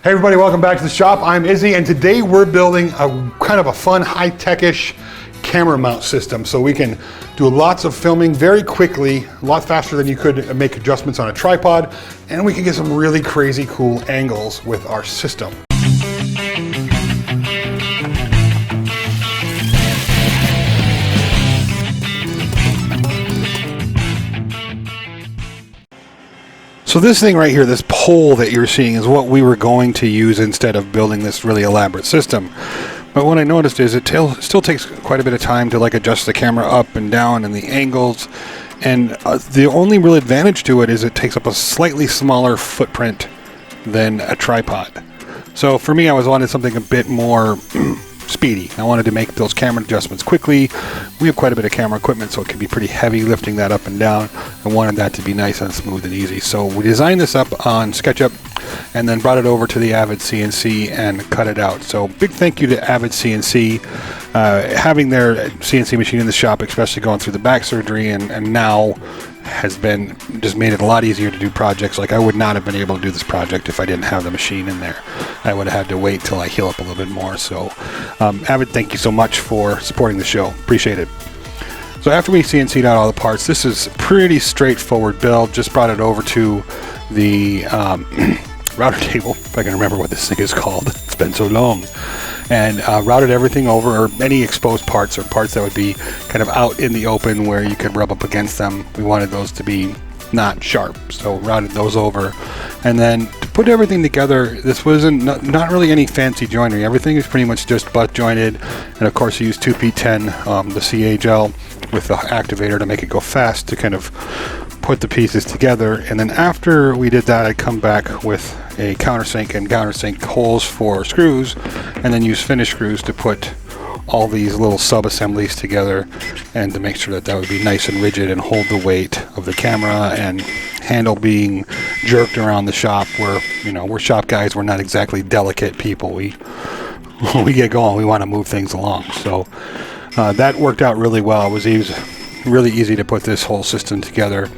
Hey everybody, welcome back to the shop. I'm Izzy, and today we're building a kind of a fun, high-tech-ish camera mount system so we can do lots of filming very quickly, a lot faster than you could make adjustments on a tripod, and we can get some really crazy cool angles with our system. So this thing right here, this pole that you're seeing, is what we were going to use instead of building this really elaborate system. But what I noticed is it still takes quite a bit of time to like adjust the camera up and down and the angles. And the only real advantage to it is it takes up a slightly smaller footprint than a tripod. So for me, I wanted something a bit more speedy. I wanted to make those camera adjustments quickly. We have quite a bit of camera equipment, so it can be pretty heavy lifting that up and down. I wanted that to be nice and smooth and easy. So we designed this up on SketchUp and then brought it over to the Avid CNC and cut it out. So big thank you to Avid CNC. Having their CNC machine in the shop, especially going through the back surgery and now, has been just made it a lot easier to do projects. Like I would not have been able to do this project if I didn't have the machine in there. I would have had to wait till I heal up a little bit more. So Avid, thank you so much for supporting the show. Appreciate it. So after we CNC'd out all the parts, this is a pretty straightforward build. Just brought it over to the router table, if I can remember what this thing is called. It's been so long. And routed everything over, or any exposed parts or parts that would be kind of out in the open where you could rub up against them. We wanted those to be not sharp, so routed those over. And then to put everything together, this wasn't not really any fancy joinery. Everything is pretty much just butt jointed, and of course you use 2P10, the CA gel with the activator to make it go fast to kind of put the pieces together. And then after we did that, I come back with a countersink and countersink holes for screws, and then use finish screws to put all these little sub-assemblies together and to make sure that that would be nice and rigid and hold the weight of the camera and handle being jerked around the shop. Where, you know, we're shop guys, we're not exactly delicate people. We get going, we want to move things along. So that worked out really well. It was really easy to put this whole system together.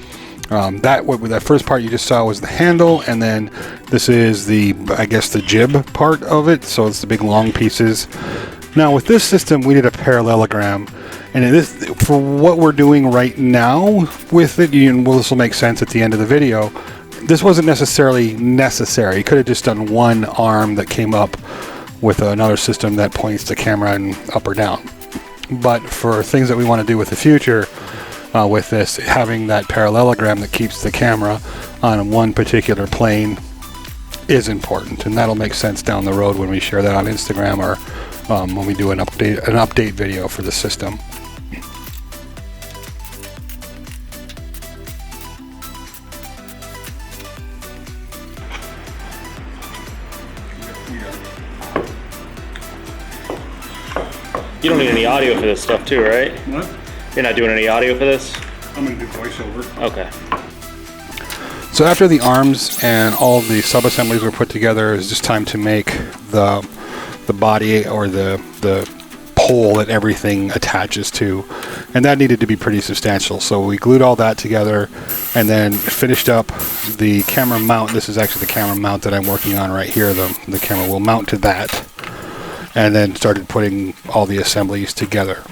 That first part you just saw was the handle, and then this is the, I guess, the jib part of it. So it's the big long pieces. Now with this system, we did a parallelogram, and for what we're doing right now with it, this will make sense at the end of the video. This wasn't necessarily necessary. You could have just done one arm that came up with another system that points the camera in up or down. But for things that we want to do with the future, with this, having that parallelogram that keeps the camera on one particular plane is important, and that'll make sense down the road when we share that on Instagram or when we do an update video for the system. You don't need any audio for this stuff too, right? What? You're not doing any audio for this? I'm going to do voiceover. Okay. So after the arms and all the sub-assemblies were put together, it's just time to make the body or the pole that everything attaches to. And that needed to be pretty substantial. So we glued all that together and then finished up the camera mount. This is actually the camera mount that I'm working on right here. The camera will mount to that. And then started putting all the assemblies together.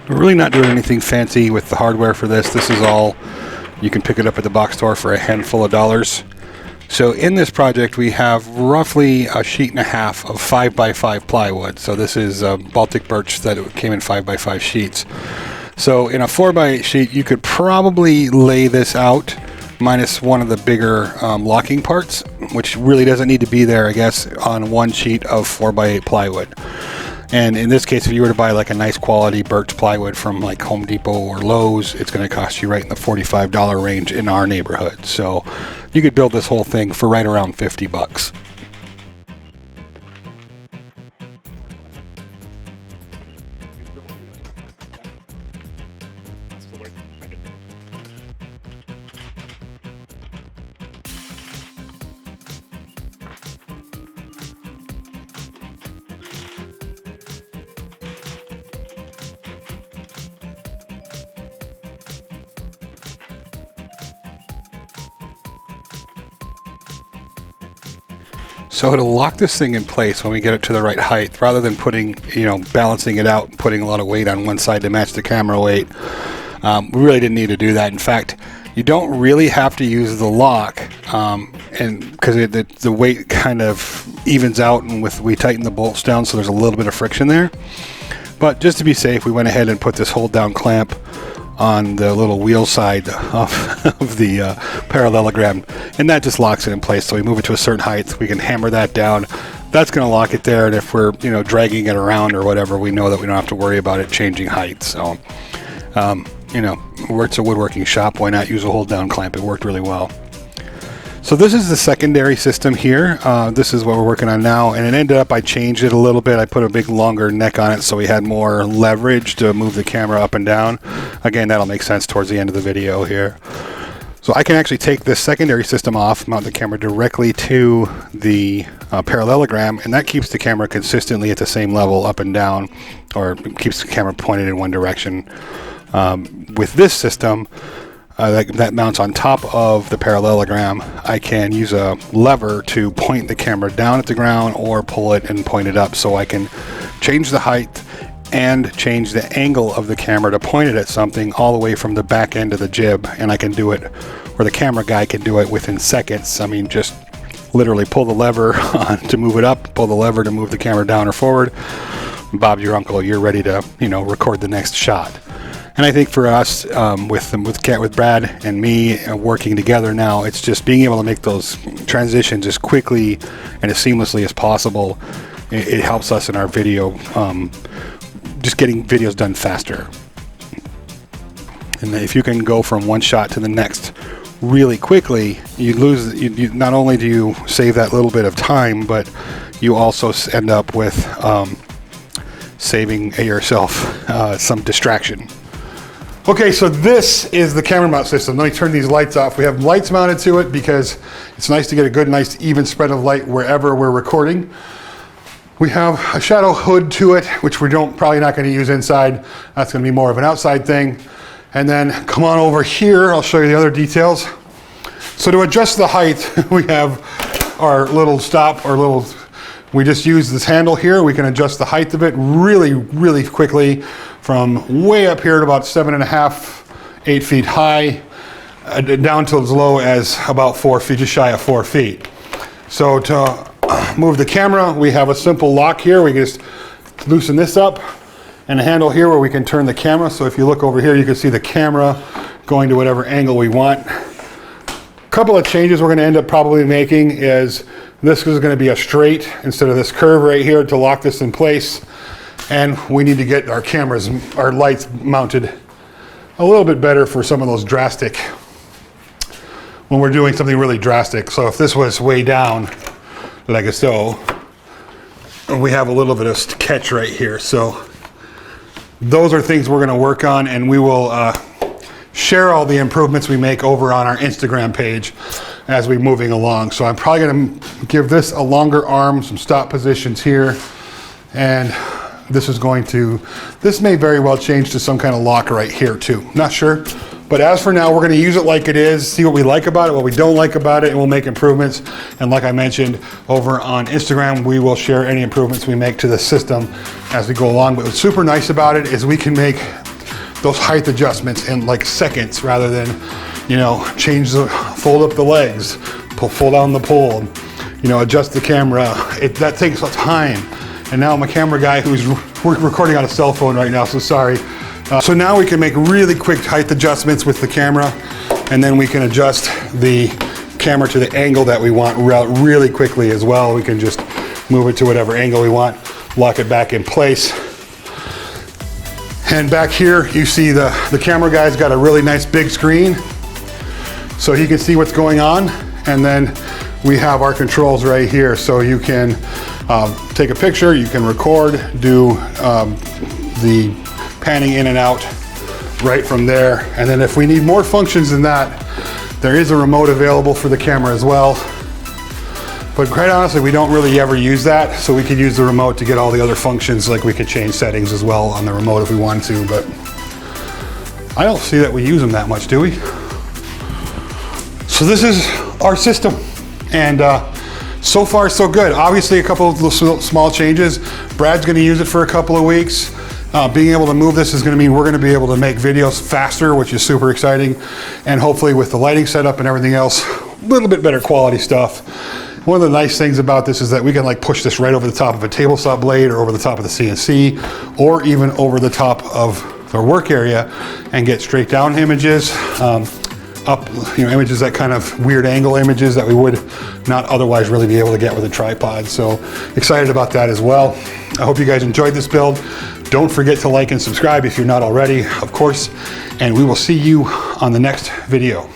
We're really not doing anything fancy with the hardware for this. This is all, you can pick it up at the box store for a handful of dollars. So in this project we have roughly a sheet and a half of 5x5 plywood. So this is Baltic birch that came in 5x5 sheets. So in a 4x8 sheet you could probably lay this out minus one of the bigger locking parts, which really doesn't need to be there, I guess, on one sheet of 4x8 plywood. And in this case, if you were to buy like a nice quality birch plywood from like Home Depot or Lowe's, it's going to cost you right in the $45 range in our neighborhood. So you could build this whole thing for right around 50 bucks. So it'll lock this thing in place when we get it to the right height, rather than putting, balancing it out, putting a lot of weight on one side to match the camera weight. We really didn't need to do that. In fact, you don't really have to use the lock, and because the weight kind of evens out, and we tighten the bolts down, so there's a little bit of friction there. But just to be safe, we went ahead and put this hold down clamp on the little wheel side of the parallelogram, and that just locks it in place. So we move it to a certain height, we can hammer that down. That's going to lock it there, and if we're dragging it around or whatever, we know that we don't have to worry about it changing height. So it's a woodworking shop, why not use a hold down clamp? It worked really well. So this is the secondary system here. This is what we're working on now, and it ended up, I changed it a little bit. I put a big longer neck on it so we had more leverage to move the camera up and down. Again, that'll make sense towards the end of the video here. So I can actually take this secondary system off, mount the camera directly to the parallelogram, and that keeps the camera consistently at the same level up and down, or keeps the camera pointed in one direction. With this system, that mounts on top of the parallelogram, I can use a lever to point the camera down at the ground or pull it and point it up, so I can change the height and change the angle of the camera to point it at something all the way from the back end of the jib, and I can do it, or the camera guy can do it within seconds. I mean, just literally pull the lever to move it up, pull the lever to move the camera down or forward. Bob's your uncle, you're ready to record the next shot. And I think for us, with Brad and me working together now, it's just being able to make those transitions as quickly and as seamlessly as possible. It helps us in our video, just getting videos done faster. And if you can go from one shot to the next really quickly, you not only do you save that little bit of time, but you also end up with saving yourself some distraction. Okay, so this is the camera mount system. Let me turn these lights off. We have lights mounted to it because it's nice to get a good, nice, even spread of light wherever we're recording. We have a shadow hood to it, which we probably not going to use inside. That's going to be more of an outside thing. And then come on over here. I'll show you the other details. So to adjust the height, we have our little stop, we just use this handle here. We can adjust the height of it really, really quickly from way up here to about 7.5, 8 feet high, down to as low as about 4 feet, just shy of 4 feet. So to move the camera, we have a simple lock here. We can just loosen this up, and a handle here where we can turn the camera. So if you look over here, you can see the camera going to whatever angle we want. A couple of changes we're going to end up probably making is this is going to be a straight instead of this curve right here to lock this in place. And we need to get our lights mounted a little bit better for some of those drastic, when we're doing something really drastic. So if this was way down, like so, we have a little bit of catch right here. So those are things we're going to work on, and we will share all the improvements we make over on our Instagram page as we're moving along. So I'm probably going to give this a longer arm, some stop positions here, and this may very well change to some kind of lock right here too. Not sure, but as for now, we're going to use it like it is, see what we like about it, what we don't like about it, and we'll make improvements. And like I mentioned, over on Instagram, we will share any improvements we make to the system as we go along. But what's super nice about it is we can make those height adjustments in like seconds, rather than, fold up the legs, pull down the pole, adjust the camera. That takes time. And now I'm a camera guy who's recording on a cell phone right now, so sorry. So now we can make really quick height adjustments with the camera, and then we can adjust the camera to the angle that we want really quickly as well. We can just move it to whatever angle we want, lock it back in place. And back here, you see the camera guy's got a really nice big screen, so he can see what's going on. And then we have our controls right here, so you can take a picture, you can record, do the panning in and out right from there. And then if we need more functions than that, there is a remote available for the camera as well. But quite honestly, we don't really ever use that, so we could use the remote to get all the other functions, like we could change settings as well on the remote if we wanted to, but I don't see that we use them that much, do we? So this is our system, and so far so good. Obviously a couple of little small changes. Brad's gonna use it for a couple of weeks. Being able to move this is gonna mean we're gonna be able to make videos faster, which is super exciting. And hopefully with the lighting setup and everything else, a little bit better quality stuff. One of the nice things about this is that we can like push this right over the top of a table saw blade or over the top of the CNC, or even over the top of our work area and get straight down images, up, images, that kind of weird angle images that we would not otherwise really be able to get with a tripod. So excited about that as well. I hope you guys enjoyed this build. Don't forget to like and subscribe if you're not already, of course, and we will see you on the next video.